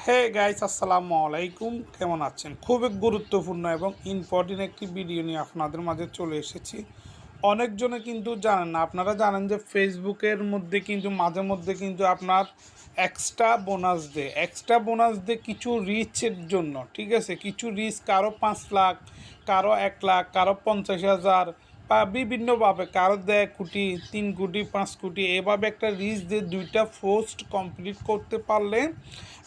Hey guys, আসসালামু আলাইকুম। কেমন আছেন? খুবই গুরুত্বপূর্ণ এবং ইম্পর্টেন্ট একটি ভিডিও নিয়ে আপনাদের মাঝে চলে এসেছি। অনেকজনে কিন্তু জানেন না। আপনারা জানেন যে ফেসবুকের মধ্যে কিন্তু মাঝে মধ্যে কিন্তু আপনার এক্সট্রা বোনাস দে কিছু রিচের জন্য, ঠিক আছে? কিছু রিচ কারো 5 লাখ, কারো 1 লাখ, কারো 50,000 বা বিভিন্নভাবে কারো দেয় কোটি, 3 কোটি, 5 কোটি, এভাবে একটা রিচ দিয়ে 2টা পোস্ট কমপ্লিট করতে পারলে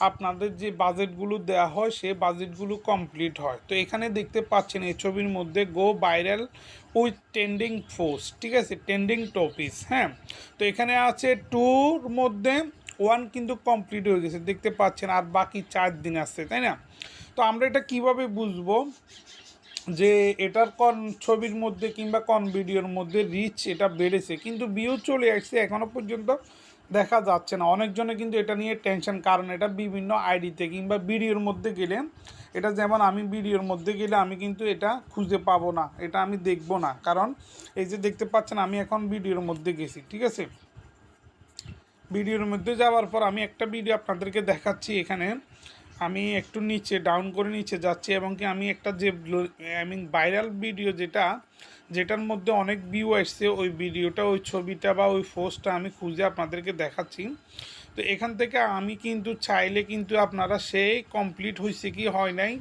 আপনাদের যে বাজেটগুলো দেওয়া হয় সেই বাজেটগুলো কমপ্লিট হয়। তো এখানে দেখতে পাচ্ছেন এই ছবির মধ্যে গো ভাইরাল উইথ ট্রেন্ডিং পোস্ট, ঠিক আছে, ট্রেন্ডিং টপিকস। হ্যাঁ, তো এখানে আছে টুর মধ্যে 1 কিন্তু কমপ্লিট হয়ে গেছে দেখতে পাচ্ছেন, আর বাকি 4 দিন আছে, তাই না? তো আমরা এটা কিভাবে বুঝবো যে এটার কোন ছবির মধ্যে কিংবা কোন ভিডিওর মধ্যে রিচ এটা বেড়েছে, কিন্তু ভিউ চলে আসছে এখনও পর্যন্ত দেখা যাচ্ছে না। অনেকজনে কিন্তু এটা নিয়ে টেনশন, কারণ এটা বিভিন্ন আইডিতে কিংবা ভিডিওর মধ্যে গেলে, এটা যেমন আমি ভিডিওর মধ্যে গেলে আমি কিন্তু এটা খুঁজে পাবো না, এটা আমি দেখবো না, কারণ এই যে দেখতে পাচ্ছেন আমি এখন ভিডিওর মধ্যে গেছি, ঠিক আছে? ভিডিওর মধ্যে যাওয়ার পর আমি একটা ভিডিও আপনাদেরকে দেখাচ্ছি। এখানে আমি একটু নিচে ডাউন করে নিচে যাচ্ছি এবং কি আমি একটা যে ভাইরাল ভিডিও যেটার মধ্যে অনেক ভিউ আসছে, ওই ভিডিওটা, ওই ছবিটা বা ওই পোস্টটা আমি খুঁজে আপনাদেরকে দেখাচ্ছি। তো এখান থেকে আমি কিন্তু চাইলে কিন্তু আপনারা সেই কমপ্লিট হয়েছে কি হয় নাই